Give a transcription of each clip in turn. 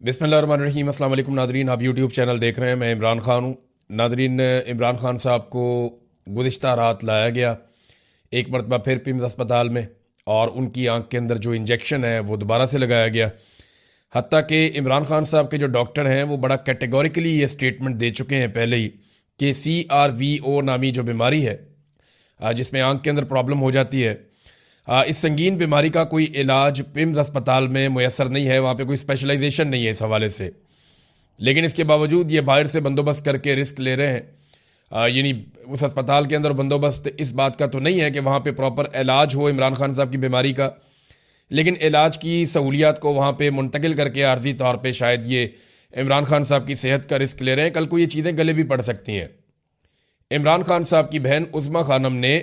बिस्मिल्लाहिर्रहमानिर्रहीम। अस्सलाम वालेकुम नादरीन, आप यूट्यूब चैनल देख रहे हैं। मैं इमरान ख़ान हूँ। नादरीन, इमरान ख़ान साहब को गुज़िश्ता रात लाया गया एक मरतबा फिर पिम्स अस्पताल में, और उनकी आंख के अंदर जो इंजेक्शन है वो दोबारा से लगाया गया। हत्ता कि इमरान ख़ान साहब के जो डॉक्टर हैं वो बड़ा कैटेगोरिकली ये स्टेटमेंट दे चुके हैं पहले ही कि CRVO नामी जो बीमारी है, जिसमें आंख के अंदर प्रॉब्लम हो जाती है, इस संगीन बीमारी का कोई इलाज पिम्स अस्पताल में मुयसर नहीं है। वहाँ पे कोई स्पेशलाइजेशन नहीं है इस हवाले से। लेकिन इसके बावजूद ये बाहर से बंदोबस्त करके रिस्क ले रहे हैं। यानी उस अस्पताल के अंदर बंदोबस्त इस बात का तो नहीं है कि वहाँ पे प्रॉपर इलाज हो इमरान खान साहब की बीमारी का, लेकिन इलाज की सहूलियात को वहाँ पे मुंतकिल करके आर्जी तौर पे शायद ये इमरान खान साहब की सेहत का रिस्क ले रहे हैं। कल को ये चीज़ें गले भी पड़ सकती हैं। इमरान खान साहब की बहन उज़्मा खानम ने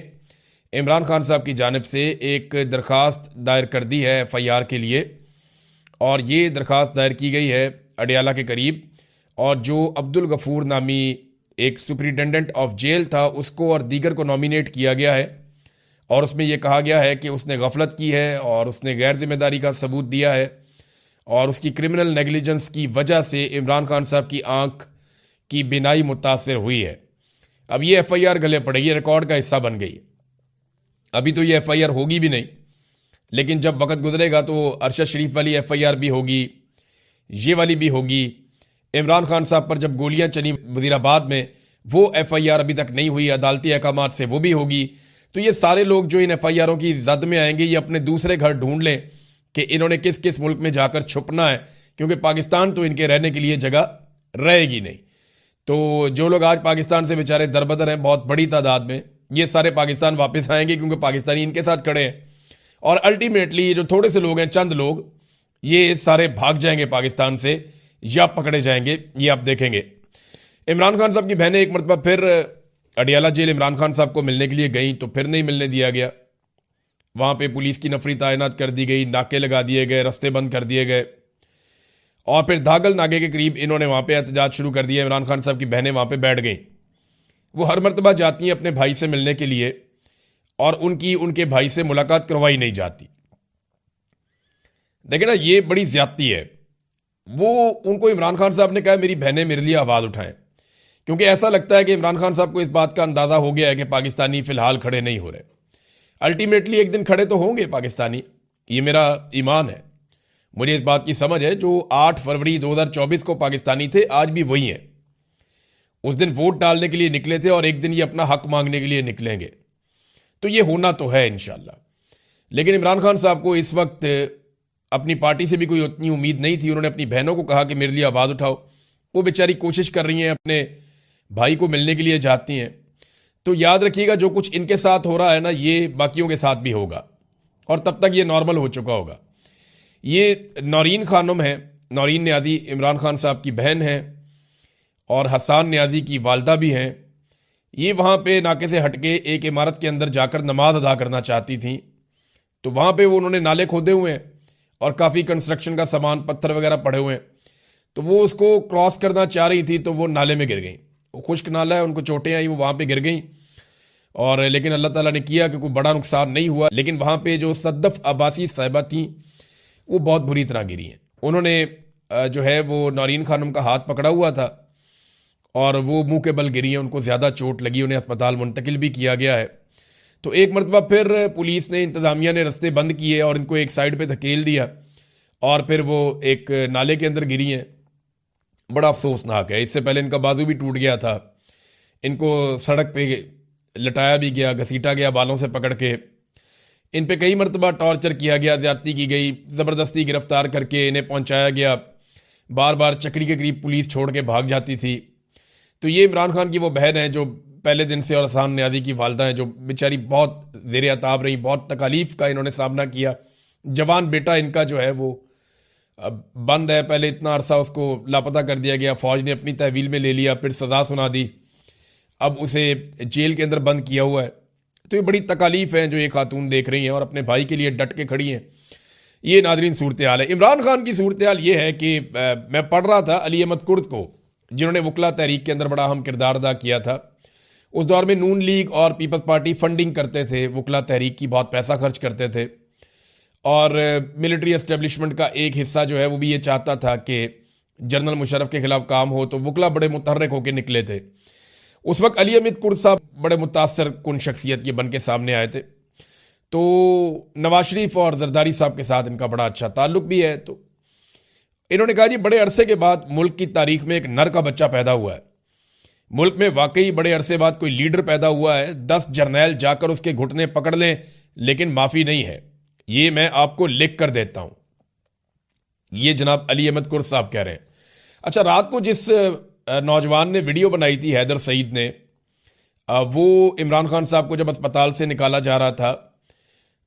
इमरान खान साहब की जानिब से एक दरख्वास्त दायर कर दी है FIR के लिए, और ये दरख्वास्त दायर की गई है अडियाला के करीब। और जो अब्दुल गफूर नामी एक सुपरिटेंडेंट ऑफ जेल था, उसको और दीगर को नॉमिनेट किया गया है, और उसमें यह कहा गया है कि उसने गफलत की है और उसने गैर जिम्मेदारी का सबूत दिया है, और उसकी क्रिमिनल नेगलिजेंस की वजह से इमरान खान साहब की आंख की बिनाई मुतासर हुई है। अब ये FIR गले पड़ेगी, रिकॉर्ड का हिस्सा बन गई। अभी तो ये FIR होगी भी नहीं, लेकिन जब वक्त गुजरेगा तो अरशद शरीफ वाली FIR भी होगी, ये वाली भी होगी। इमरान खान साहब पर जब गोलियां चली वजीराबाद में, वो FIR अभी तक नहीं हुई, अदालती अहकामात से वो भी होगी। तो ये सारे लोग जो इन FIRों की जद में आएंगे, ये अपने दूसरे घर ढूंढ लें कि इन्होंने किस किस मुल्क में जाकर छुपना है, क्योंकि पाकिस्तान तो इनके रहने के लिए जगह रहेगी नहीं। तो जो लोग आज पाकिस्तान से बेचारे दरबदर हैं बहुत बड़ी तादाद में, ये सारे पाकिस्तान वापस आएंगे, क्योंकि पाकिस्तानी इनके साथ खड़े हैं। और अल्टीमेटली ये जो थोड़े से लोग हैं, चंद लोग, ये सारे भाग जाएंगे पाकिस्तान से या पकड़े जाएंगे, ये आप देखेंगे। इमरान खान साहब की बहनें एक मरतबा फिर अडियाला जेल इमरान खान साहब को मिलने के लिए गई, तो फिर नहीं मिलने दिया गया। वहाँ पे पुलिस की नफरी तैनात कर दी गई, नाके लगा दिए गए, रास्ते बंद कर दिए गए, और फिर धागल नाके के करीब इन्होंने वहाँ पे एहतजाज शुरू कर दिया। इमरान खान साहब की बहनें वहाँ पे बैठ गई। वो हर मरतबा जाती हैं अपने भाई से मिलने के लिए, और उनके भाई से मुलाकात करवाई नहीं जाती। देखिए ना, ये बड़ी ज्यादती है। वो उनको इमरान खान साहब ने कहा मेरी बहनें मेरे लिए आवाज़ उठाएं, क्योंकि ऐसा लगता है कि इमरान खान साहब को इस बात का अंदाज़ा हो गया है कि पाकिस्तानी फ़िलहाल खड़े नहीं हो रहे। अल्टीमेटली एक दिन खड़े तो होंगे पाकिस्तानी, ये मेरा ईमान है। मुझे इस बात की समझ है, जो 8 फरवरी 2024 को पाकिस्तानी थे, आज भी वही हैं। उस दिन वोट डालने के लिए निकले थे, और एक दिन ये अपना हक मांगने के लिए निकलेंगे। तो ये होना तो है इंशाल्लाह। लेकिन इमरान खान साहब को इस वक्त अपनी पार्टी से भी कोई उतनी उम्मीद नहीं थी। उन्होंने अपनी बहनों को कहा कि मेरे लिए आवाज़ उठाओ। वो बेचारी कोशिश कर रही हैं, अपने भाई को मिलने के लिए जाती हैं। तो याद रखिएगा, जो कुछ इनके साथ हो रहा है ना, ये बाकियों के साथ भी होगा, और तब तक ये नॉर्मल हो चुका होगा। ये नौरीन खानम है, नौरीन न्याजी इमरान खान साहब की बहन है, और हसान न्याजी की वालदा भी हैं। ये वहाँ पे नाके से हटके एक इमारत के अंदर जाकर नमाज अदा करना चाहती थी। तो वहाँ पे वो उन्होंने नाले खोदे हुए हैं, और काफ़ी कंस्ट्रक्शन का सामान, पत्थर वगैरह पड़े हुए हैं। तो वो उसको क्रॉस करना चाह रही थी, तो वो नाले में गिर गई। वो खुश्क नाला है, उनको चोटें आई, वो वहाँ पे गिर गई। और लेकिन अल्लाह ताला ने किया कि कोई बड़ा नुकसान नहीं हुआ। लेकिन वहाँ पे जो सद्दफ अब्बासी साहिबा थी, वो बहुत बुरी तरह गिरी हैं। उन्होंने जो है वो नौरीन खानम का हाथ पकड़ा हुआ था, और वो मुंह के बल गिरी हैं। उनको ज़्यादा चोट लगी, उन्हें अस्पताल मुंतकिल भी किया गया है। तो एक मरतबा फिर पुलिस ने, इंतज़ामिया ने रास्ते बंद किए और इनको एक साइड पे धकेल दिया, और फिर वो एक नाले के अंदर गिरी हैं। बड़ा अफसोसनाक है। इससे पहले इनका बाजू भी टूट गया था। इनको सड़क पे लटाया भी गया, घसीटा गया बालों से पकड़ के। इन पे कई मरतबा टॉर्चर किया गया, ज़्यादती की गई, ज़बरदस्ती गिरफ्तार करके इन्हें पहुँचाया गया। बार बार चक्री के करीब पुलिस छोड़ के भाग जाती थी। तो ये इमरान खान की वो बहन है जो पहले दिन से, और हसान न्याजी की वालदा हैं जो बेचारी बहुत ज़ेर अताब रही, बहुत तकालीफ का इन्होंने सामना किया। जवान बेटा इनका जो है वो बंद है। पहले इतना अरसा उसको लापता कर दिया गया, फ़ौज ने अपनी तहवील में ले लिया, फिर सज़ा सुना दी, अब उसे जेल के अंदर बंद किया हुआ है। तो ये बड़ी तकालीफ है जो ये खातून देख रही हैं, और अपने भाई के लिए डट के खड़ी हैं। ये नादरीन सूरत हाल है। इमरान खान की सूरत हाल ये है कि मैं पढ़ रहा था अली अहमद कुर्द को, जिन्होंने वकला तहरीक के अंदर बड़ा अहम किरदार अदा किया था। उस दौर में नून लीग और पीपल्स पार्टी फंडिंग करते थे, वकला तहरीक की बहुत पैसा खर्च करते थे, और मिलिट्री एस्टेब्लिशमेंट का एक हिस्सा जो है वो भी ये चाहता था कि जनरल मुशर्रफ के खिलाफ काम हो, तो वकला बड़े मुतहर्रिक होकर निकले थे। उस वक्त अली हमीद कुर्द साहब बड़े मुतासर कुन शख्सियत के बन के सामने आए थे। तो नवाज शरीफ और जरदारी साहब के साथ इनका बड़ा अच्छा ताल्लुक भी है। तो इन्होंने कहा जी बड़े अरसे के बाद मुल्क की तारीख में एक नर का बच्चा पैदा हुआ है। मुल्क में वाकई बड़े अरसे बाद कोई लीडर पैदा हुआ है। 10 जर्नैल जाकर उसके घुटने पकड़ लें लेकिन माफ़ी नहीं है, ये मैं आपको लिख कर देता हूं। ये जनाब अली अहमद कुर्द साहब कह रहे हैं। अच्छा, रात को जिस नौजवान ने वीडियो बनाई थी, हैदर सईद ने, वो इमरान खान साहब को जब अस्पताल से निकाला जा रहा था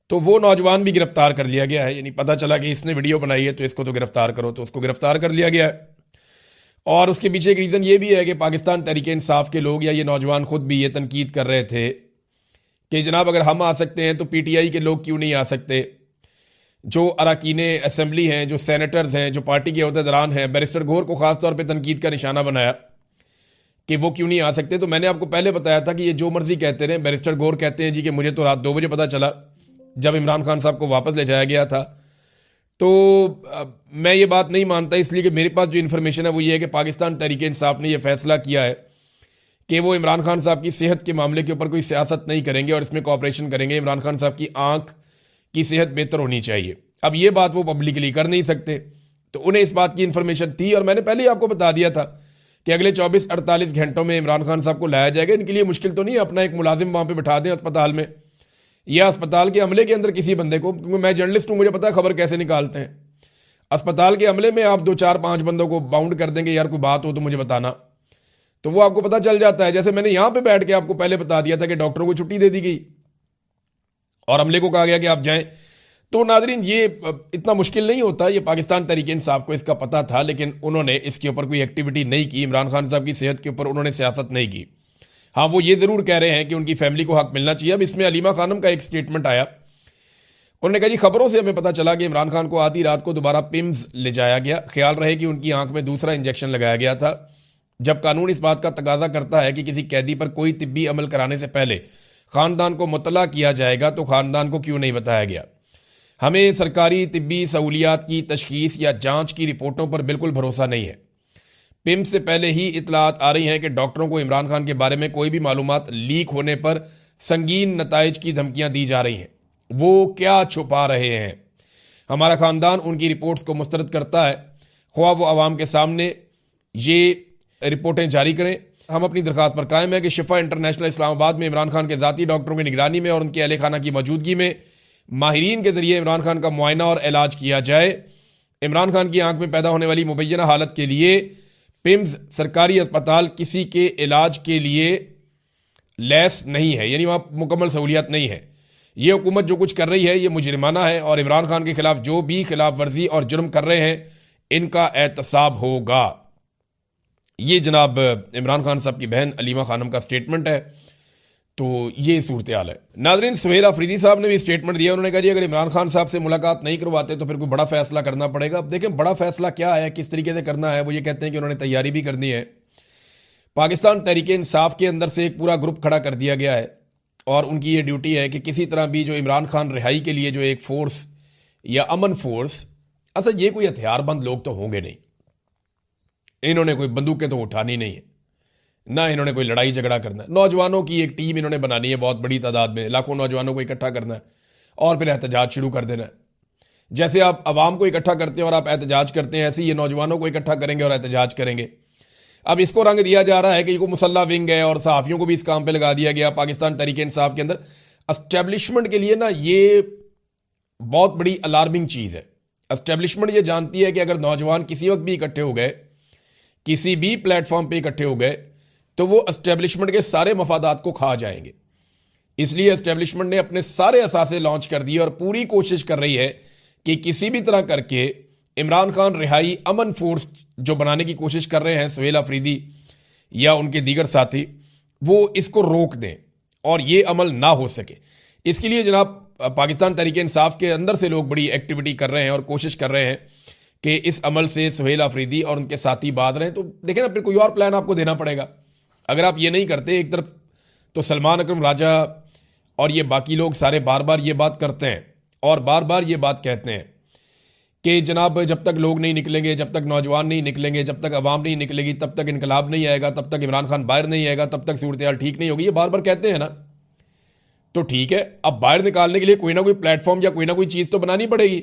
तो वो नौजवान भी गिरफ्तार कर लिया गया है। यानी पता चला कि इसने वीडियो बनाई है तो इसको तो गिरफ्तार करो, तो उसको गिरफ्तार कर लिया गया है। और उसके पीछे एक रीज़न ये भी है कि पाकिस्तान तहरीक इंसाफ के लोग या ये नौजवान खुद भी ये तनकीद कर रहे थे कि जनाब अगर हम आ सकते हैं तो पीटीआई के लोग क्यों नहीं आ सकते। जो अरकान असम्बली हैं, जो सेनेटर्स हैं, जो पार्टी के अहदेदारान हैं, बैरिस्टर गौहर को ख़ास तौर पर तनकीद का निशाना बनाया कि वो क्यों नहीं आ सकते। तो मैंने आपको पहले बताया था कि ये जो मर्जी कहते रहे। बैरिस्टर गौहर कहते हैं जी कि मुझे तो रात 2 बजे पता चला जब इमरान खान साहब को वापस ले जाया गया था। तो मैं ये बात नहीं मानता, इसलिए कि मेरे पास जो इन्फॉर्मेशन है वो ये है कि पाकिस्तान तहरीक इंसाफ ने यह फैसला किया है कि वो इमरान खान साहब की सेहत के मामले के ऊपर कोई सियासत नहीं करेंगे और इसमें कोऑपरेशन करेंगे। इमरान खान साहब की आंख की सेहत बेहतर होनी चाहिए। अब ये बात वो पब्लिकली कर नहीं सकते, तो उन्हें इस बात की इन्फॉर्मेशन थी और मैंने पहले ही आपको बता दिया था कि अगले 24-48 घंटों में इमरान खान साहब को लाया जाएगा। इनके लिए मुश्किल तो नहीं है, अपना एक मुलाजिम वहाँ पर बिठा दें अस्पताल में या अस्पताल के अमले के अंदर किसी बंदे को, क्योंकि मैं जर्नलिस्ट हूँ, मुझे पता है खबर कैसे निकालते हैं। अस्पताल के अमले में आप 2, 4, 5 बंदों को बाउंड कर देंगे, यार कोई बात हो तो मुझे बताना, तो वो आपको पता चल जाता है। जैसे मैंने यहां पे बैठ के आपको पहले बता दिया था कि डॉक्टरों को छुट्टी दे दी गई और अमले को कहा गया कि आप जाएं। तो नाजरीन, ये इतना मुश्किल नहीं होता, ये पाकिस्तान तहरीक इंसाफ को इसका पता था, लेकिन उन्होंने इसके ऊपर कोई एक्टिविटी नहीं की। इमरान खान साहब की सेहत के ऊपर उन्होंने सियासत नहीं की। हाँ, वो ये ज़रूर कह रहे हैं कि उनकी फैमिली को हक मिलना चाहिए। अब इसमें अलीमा खानम का एक स्टेटमेंट आया, उन्होंने कहा जी खबरों से हमें पता चला कि इमरान खान को आधी रात को दोबारा पिम्स ले जाया गया। ख्याल रहे कि उनकी आंख में दूसरा इंजेक्शन लगाया गया था। जब कानून इस बात का तकाजा करता है कि किसी कैदी पर कोई तिब्बी अमल कराने से पहले ख़ानदान को मुतला किया जाएगा तो ख़ानदान को क्यों नहीं बताया गया। हमें सरकारी तिब्बी सहूलियात की तशखीस या जांच की रिपोर्टों पर बिल्कुल भरोसा नहीं है। पिम्स से पहले ही इतलात आ रही हैं कि डॉक्टरों को इमरान खान के बारे में कोई भी मालूमात लीक होने पर संगीन नताइज की धमकियाँ दी जा रही हैं। वो क्या छुपा रहे हैं? हमारा ख़ानदान उनकी रिपोर्ट्स को मुस्तरद करता है, ख्वाह वो आवाम के सामने ये रिपोर्टें जारी करें। हम अपनी दरख्वास्त पर कायम है कि शिफा इंटरनेशनल इस्लामाबाद में इमरान खान के ज़ाती डॉक्टरों की निगरानी में और उनके अहल खाना की मौजूदगी में माहिरीन के ज़रिए इमरान खान का मुआयना और इलाज किया जाए। इमरान खान की आंख में पैदा होने वाली मुबैना हालत के लिए पिम्स सरकारी अस्पताल किसी के इलाज के लिए लैस नहीं है, यानी वहाँ मुकम्मल सहूलियत नहीं है। ये हुकूमत जो कुछ कर रही है ये मुजरिमाना है और इमरान खान के खिलाफ जो भी खिलाफ वर्जी और जुर्म कर रहे हैं इनका एहतसाब होगा। ये जनाब इमरान खान साहब की बहन अलीमा खानम का स्टेटमेंट है। तो ये सूरत हाल है। नाज़रीन, सुहेल अफरीदी साहब ने भी स्टेटमेंट दिया। उन्होंने कहा जी अगर इमरान खान साहब से मुलाकात नहीं करवाते तो फिर कोई बड़ा फैसला करना पड़ेगा। अब देखें बड़ा फैसला क्या है, किस तरीके से करना है। वो ये कहते हैं कि उन्होंने तैयारी भी करनी है। पाकिस्तान तहरीक इंसाफ के अंदर से एक पूरा ग्रुप खड़ा कर दिया गया है और उनकी ये ड्यूटी है कि किसी तरह भी जो इमरान खान रिहाई के लिए जो एक फोर्स या अमन फोर्स, अच्छा ये कोई हथियारबंद लोग तो होंगे नहीं, इन्होंने कोई बंदूकें तो उठानी नहीं है, ना इन्होंने कोई लड़ाई झगड़ा करना है। नौजवानों की एक टीम इन्होंने बनानी है, बहुत बड़ी तादाद में, लाखों नौजवानों को इकट्ठा करना है और फिर एहतजाज शुरू कर देना है। जैसे आप आवाम को इकट्ठा करते हैं और आप एहतजाज करते हैं, ऐसे ही ये नौजवानों को इकट्ठा करेंगे और एहतजाज करेंगे। अब इसको रंग दिया जा रहा है कि ये मुसल्ला विंग है और सहाफ़ियों को भी इस काम पे लगा दिया गया। पाकिस्तान तहरीक इंसाफ के अंदर एस्टेब्लिशमेंट के लिए ना ये बहुत बड़ी अलार्मिंग चीज़ है। एस्टेब्लिशमेंट ये जानती है कि अगर नौजवान किसी वक्त भी इकट्ठे हो गए, किसी भी प्लेटफॉर्म पे इकट्ठे हो गए, तो वो एस्टेब्लिशमेंट के सारे मफादात को खा जाएंगे। इसलिए एस्टेब्लिशमेंट ने अपने सारे असासे लॉन्च कर दिए और पूरी कोशिश कर रही है कि किसी भी तरह करके इमरान खान रिहाई अमन फोर्स जो बनाने की कोशिश कर रहे हैं सुहेल अफरीदी या उनके दीगर साथी, वो इसको रोक दें और ये अमल ना हो सके। इसके लिए जनाब पाकिस्तान तहरीक इंसाफ के अंदर से लोग बड़ी एक्टिविटी कर रहे हैं और कोशिश कर रहे हैं कि इस अमल से सुहेल अफरीदी और उनके साथी बात रहें। तो देखें ना, फिर कोई और प्लान आपको देना पड़ेगा। अगर आप ये नहीं करते, एक तरफ तो सलमान अकरम राजा और ये बाकी लोग सारे बार बार ये बात करते हैं और बार बार ये बात कहते हैं कि जनाब जब तक लोग नहीं निकलेंगे, जब तक नौजवान नहीं निकलेंगे, जब तक अवाम नहीं निकलेगी, तब तक इनकलाब नहीं आएगा, तब तक इमरान खान बाहर नहीं आएगा, तब तक सूरत हाल ठीक नहीं होगी, ये बार बार कहते हैं ना। तो ठीक है, अब बाहर निकालने के लिए कोई ना कोई प्लेटफॉर्म या कोई ना कोई चीज़ तो बनानी पड़ेगी,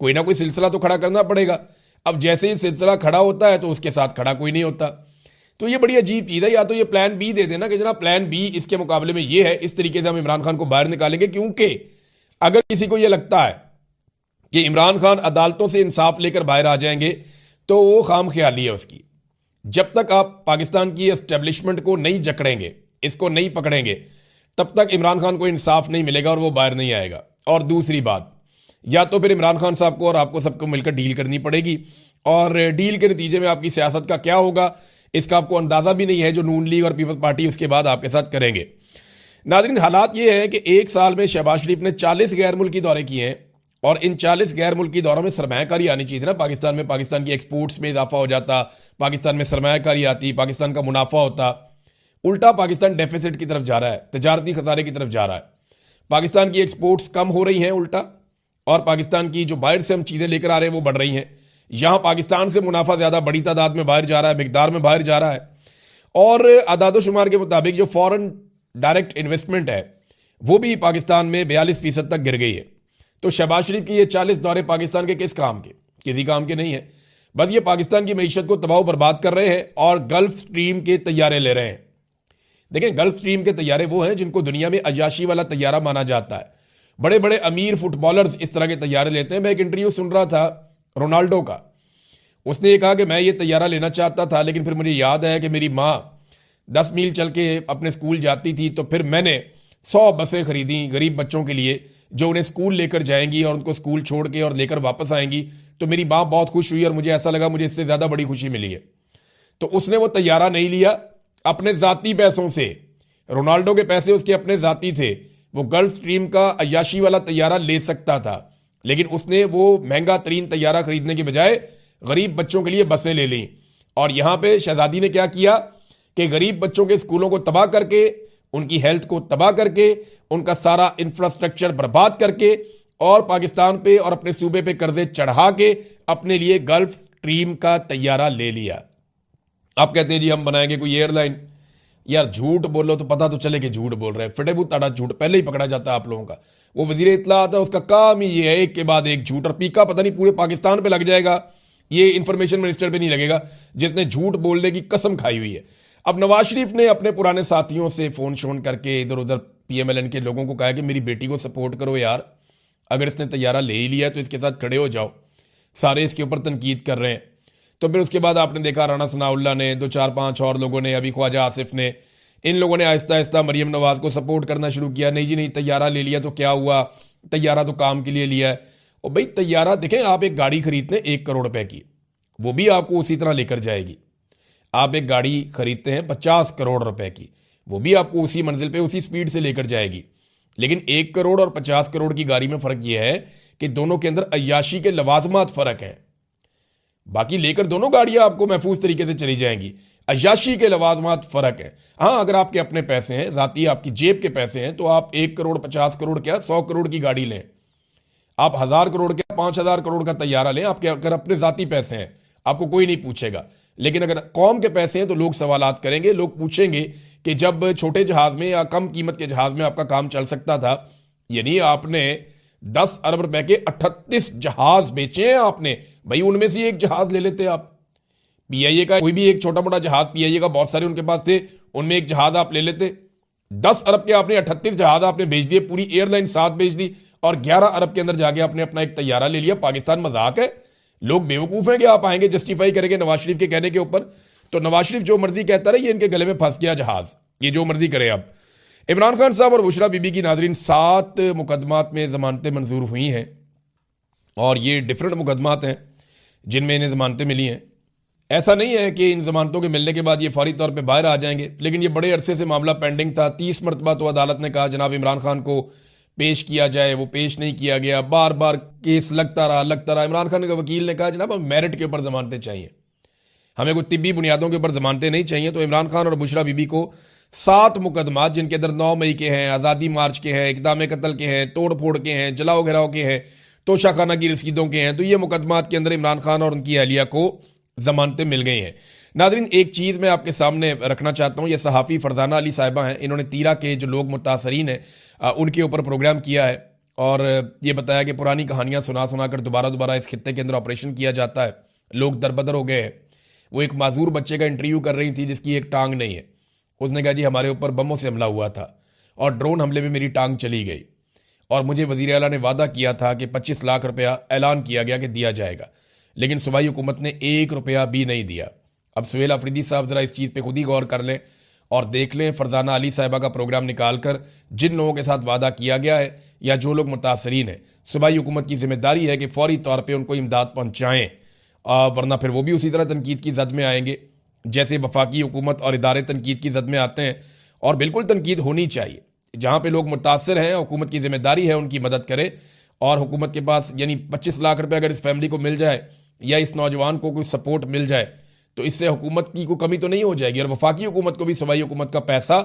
कोई ना कोई सिलसिला तो खड़ा करना पड़ेगा। अब जैसे ही सिलसिला खड़ा होता है तो उसके साथ खड़ा कोई नहीं होता। तो ये बड़ी अजीब चीज़ है। या तो ये प्लान बी दे देना कि जनाब प्लान बी इसके मुकाबले में ये है, इस तरीके से हम इमरान खान को बाहर निकालेंगे। क्योंकि अगर किसी को ये लगता है कि इमरान खान अदालतों से इंसाफ लेकर बाहर आ जाएंगे तो वो खाम ख्याली है उसकी। जब तक आप पाकिस्तान की एस्टेब्लिशमेंट को नहीं जकड़ेंगे, इसको नहीं पकड़ेंगे, तब तक इमरान खान को इंसाफ नहीं मिलेगा और वो बाहर नहीं आएगा। और दूसरी बात, या तो फिर इमरान खान साहब को और आपको सबको मिलकर डील करनी पड़ेगी, और डील के नतीजे में आपकी सियासत का क्या होगा इसका आपको अंदाजा भी नहीं है, जो नून लीग और पीपल्स पार्टी उसके बाद आपके साथ करेंगे। नाज़रीन, हालात ये है कि एक साल में शहबाज शरीफ ने 40 गैर मुल्की दौरे किए हैं, और इन 40 गैर मुल्की दौरों में सरमायाकारी आनी चाहिए थी ना पाकिस्तान में। पाकिस्तान की एक्सपोर्ट्स में इजाफा हो जाता, पाकिस्तान में सरमायाकारी आती, पाकिस्तान का मुनाफा होता। उल्टा पाकिस्तान डेफिसिट की तरफ जा रहा है, तजारती खसारे की तरफ जा रहा है। पाकिस्तान की एक्सपोर्ट्स कम हो रही हैं उल्टा, और पाकिस्तान की जो बाहर से हम चीज़ें लेकर आ रहे हैं वो बढ़ रही हैं। यहाँ पाकिस्तान से मुनाफा ज़्यादा बड़ी तादाद में बाहर जा रहा है, मिकदार में बाहर जा रहा है। और आदादोशुमार के मुताबिक जो फॉरेन डायरेक्ट इन्वेस्टमेंट है वो भी पाकिस्तान में 42% तक गिर गई है। तो शहबाज शरीफ के ये 40 दौरे पाकिस्तान के किस काम के? किसी काम के नहीं है। बस ये पाकिस्तान की मईशत को तबाह बर्बाद कर रहे हैं और गल्फ स्ट्रीम के तैयारे ले रहे हैं। देखें, गल्फ स्ट्रीम के तैयारे वो हैं जिनको दुनिया में अयाशी वाला तैयारा माना जाता है। बड़े बड़े अमीर फुटबॉलर्स इस तरह के तैयारे लेते हैं। मैं एक इंटरव्यू सुन रहा था रोनाल्डो का, उसने ये कहा कि मैं ये तैयारा लेना चाहता था, लेकिन फिर मुझे याद आया कि मेरी माँ 10 मील चल के अपने स्कूल जाती थी, तो फिर मैंने 100 बसें खरीदी गरीब बच्चों के लिए जो उन्हें स्कूल लेकर जाएंगी और उनको स्कूल छोड़ के और लेकर वापस आएंगी। तो मेरी माँ बहुत खुश हुई और मुझे ऐसा लगा मुझे इससे ज़्यादा बड़ी खुशी मिली है। तो उसने वो तैयारा नहीं लिया अपने ज़ाती पैसों से। रोनाल्डो के पैसे उसके अपने ज़ाती थे। वो गल्फ स्ट्रीम का अय्याशी वाला तैयारा ले सकता था, लेकिन उसने वो महंगा तरीन तैयारा खरीदने के बजाय गरीब बच्चों के लिए बसें ले लीं। और यहाँ पे शहजादी ने क्या किया कि गरीब बच्चों के स्कूलों को तबाह करके, उनकी हेल्थ को तबाह करके, उनका सारा इंफ्रास्ट्रक्चर बर्बाद करके और पाकिस्तान पे और अपने सूबे पे कर्जे चढ़ा के अपने लिए गल्फ स्ट्रीम का तैयारा ले लिया। आप कहते हैं जी हम बनाएंगे कोई एयरलाइन। यार झूठ बोलो तो पता तो चले कि झूठ बोल रहे हैं। फिटेबू ताड़ा झूठ पहले ही पकड़ा जाता है आप लोगों का। वो वजीर इत्तला आता है, उसका काम ही ये है एक के बाद एक झूठ, और पीका पता नहीं पूरे पाकिस्तान पे लग जाएगा। ये इंफॉर्मेशन मिनिस्टर पे नहीं लगेगा जिसने झूठ बोलने की कसम खाई हुई है। अब नवाज शरीफ ने अपने पुराने साथियों से फ़ोन शोन करके इधर उधर PMLN के लोगों को कहा कि मेरी बेटी को सपोर्ट करो यार, अगर इसने तैयारा ले ही लिया है तो इसके साथ खड़े हो जाओ। सारे इसके ऊपर तनकीद कर रहे हैं। तो फिर उसके बाद आपने देखा राना सनाउल्लाह ने, 2-4-5 और लोगों ने, अभी ख्वाजा आसिफ ने, इन लोगों ने आहिस्ता आहिस्ता मरीम नवाज को सपोर्ट करना शुरू किया। नहीं जी नहीं, तैयारा ले लिया तो क्या हुआ, तैयारा तो काम के लिए लिया है। और भाई तैयारा देखें, आप एक गाड़ी खरीदते हैं 1 करोड़ रुपए की, वो भी आपको उसी तरह लेकर जाएगी। आप एक गाड़ी खरीदते हैं 50 करोड़ रुपए की, वो भी आपको उसी मंजिल पे उसी स्पीड से लेकर जाएगी। लेकिन 1 करोड़ और 50 करोड़ की गाड़ी में फ़र्क यह है कि दोनों के अंदर अय्याशी के लवाजमात फ़र्क हैं। बाकी लेकर दोनों गाड़ियां आपको महफूज तरीके से चली जाएंगी, अय्याशी के लवाजमात फ़र्क है। हाँ, अगर आपके अपने पैसे हैं, ज़ाती आपकी जेब के पैसे हैं, तो आप 1 करोड़ 50 करोड़ क्या 100 करोड़ की गाड़ी लें। आप 1000 करोड़ क्या 5000 करोड़ का तैयारा लें। आपके अगर अपने ज़ाती पैसे हैं आपको कोई नहीं पूछेगा। लेकिन अगर कौम के पैसे हैं तो लोग सवालात करेंगे, लोग पूछेंगे कि जब छोटे जहाज में या कम कीमत के जहाज में आपका काम चल सकता था, यानी आपने 10 अरब रुपए के 38 जहाज बेचे हैं आपने, भाई उनमें से एक जहाज ले लेते आप। PIA का कोई भी एक छोटा मोटा जहाज, PIA का बहुत सारे उनके पास थे, उनमें एक जहाज आप ले लेते। 10 अरब के आपने 38 जहाज आपने बेच दिए, पूरी एयरलाइन साथ बेच दी, और 11 अरब के अंदर जाके आपने अपना एक तैयारा ले लिया। पाकिस्तान मजाक है? लोग बेवकूफ़ हैं कि आप आएंगे जस्टिफाई करेंगे नवाज शरीफ के कहने के ऊपर। तो नवाज शरीफ जो मर्जी कहता रहे, ये इनके गले में फंस गया जहाज, ये जो मर्जी करे। अब इमरान खान साहब और बुशरा बीबी की नाजरीन 7 मुकदमात में ज़मानतें मंजूर हुई हैं, और ये डिफरेंट मुकदमात हैं जिनमें इन्हें ज़मानतें मिली हैं। ऐसा नहीं है कि इन ज़मानतों के मिलने के बाद ये फौरी तौर पे बाहर आ जाएंगे, लेकिन ये बड़े अरसे से मामला पेंडिंग था। 30 मरतबा तो अदालत ने कहा जनाब इमरान खान को पेश किया जाए, वो पेश नहीं किया गया। बार बार केस लगता रहा। इमरान खान के वकील ने कहा जनाब हमें मेरिट के ऊपर ज़मानतें चाहिए, हमें कोई तिब्बी बुनियादों के ऊपर ज़मानतें नहीं चाहिए। तो इमरान खान और बुशरा बीबी को 7 मुकदमात, जिनके अंदर 9 मई के हैं, आज़ादी मार्च के हैं, इक़दाम कत्ल के हैं, तोड़ फोड़ के हैं, जलाओ घिराव के हैं, तोशाखाना की रसीदों के हैं। तो ये मुकदमात के अंदर इमरान खान और उनकी अहलिया को जमानतें मिल गई हैं। नादरीन, एक चीज़ मैं आपके सामने रखना चाहता हूँ। ये सहाफ़ी फरजाना अली साहिबा हैं, इन्होंने तीरा के जो लोग मुतासरीन हैं उनके ऊपर प्रोग्राम किया है और ये बताया कि पुरानी कहानियाँ सुना सुना कर दोबारा इस खित्ते के अंदर ऑपरेशन किया जाता है। लोग दरबदर हो गए हैं। वो एक माजूर बच्चे का इंटरव्यू कर रही थी जिसकी एक टांग नहीं है। उसने कहा जी हमारे ऊपर बमों से हमला हुआ था और ड्रोन हमले में मेरी टांग चली गई और मुझे वज़ीर आला ने वादा किया था कि 25 लाख रुपया ऐलान किया गया कि दिया जाएगा, लेकिन सूबाई हुकूमत ने 1 रुपया भी नहीं दिया। अब सुहेल अफरीदी साहब ज़रा इस चीज़ पे खुद ही गौर कर लें और देख लें फरजाना अली साहिबा का प्रोग्राम निकाल कर जिन लोगों के साथ वादा किया गया है या जो लोग मुतासरीन हैं, सूबाई हुकूमत की जिम्मेदारी है कि फौरी तौर पर उनको इमदाद पहुँचाएँ, वरना फिर वो भी उसी तरह तनकीद की जद में आएंगे जैसे वफाकी हुकूमत और इदारे तनकीद की जद में आते हैं। और बिल्कुल तनकीद होनी चाहिए। जहाँ पे लोग मुतासर हैं, हुकूमत की जिम्मेदारी है उनकी मदद करे और हुकूमत के पास यानी 25 लाख रुपए अगर इस फैमिली को मिल जाए या इस नौजवान को कोई सपोर्ट मिल जाए तो इससे हुकूमत की कोई कमी तो नहीं हो जाएगी। और वफाकी हुकूमत को भी सूबाई हुकूमत का पैसा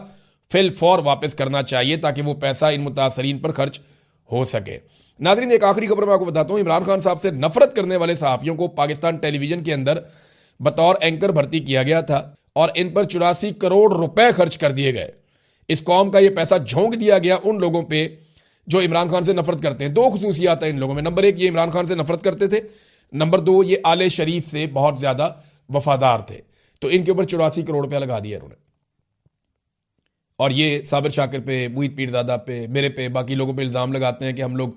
फिल फौर वापस करना चाहिए ताकि वो पैसा इन मुतासरीन पर खर्च हो सके। नाज़रीन, एक आखिरी खबर मैं आपको बताता हूँ। इमरान खान साहब से नफरत करने वाले सहाफ़ियों को पाकिस्तान टेलीविजन के अंदर बतौर एंकर भर्ती किया गया था और इन पर 84 करोड़ रुपए खर्च कर दिए गए। इस कौम का ये पैसा झोंक दिया गया उन लोगों पे जो इमरान खान से नफरत करते हैं। 2 खुसूसियात हैं इन लोगों में। नंबर 1, ये इमरान खान से नफरत करते थे। नंबर 2, ये आले शरीफ से बहुत ज्यादा वफादार थे। तो इनके ऊपर 84 करोड़ रुपया लगा दिया इन्होंने। और ये साबिर शाकिर पे, मुईद पीरजादा पे, मेरे पे, बाकी लोगों पे इल्ज़ाम लगाते हैं कि हम लोग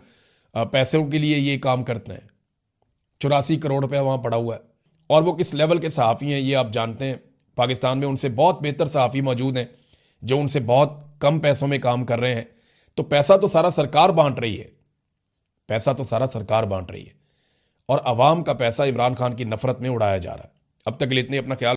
पैसों के लिए ये काम करते हैं। 84 करोड़ रुपया वहाँ पड़ा हुआ है। और वो किस लेवल के सहाफ़ी हैं ये आप जानते हैं। पाकिस्तान में उनसे बहुत बेहतर सहाफ़ी मौजूद हैं जो उनसे बहुत कम पैसों में काम कर रहे हैं। तो पैसा तो सारा सरकार बांट रही है, पैसा तो सारा सरकार बांट रही है और अवाम का पैसा इमरान खान की नफरत में उड़ाया जा रहा है। अब तक के लिए इतने, अपना ख्याल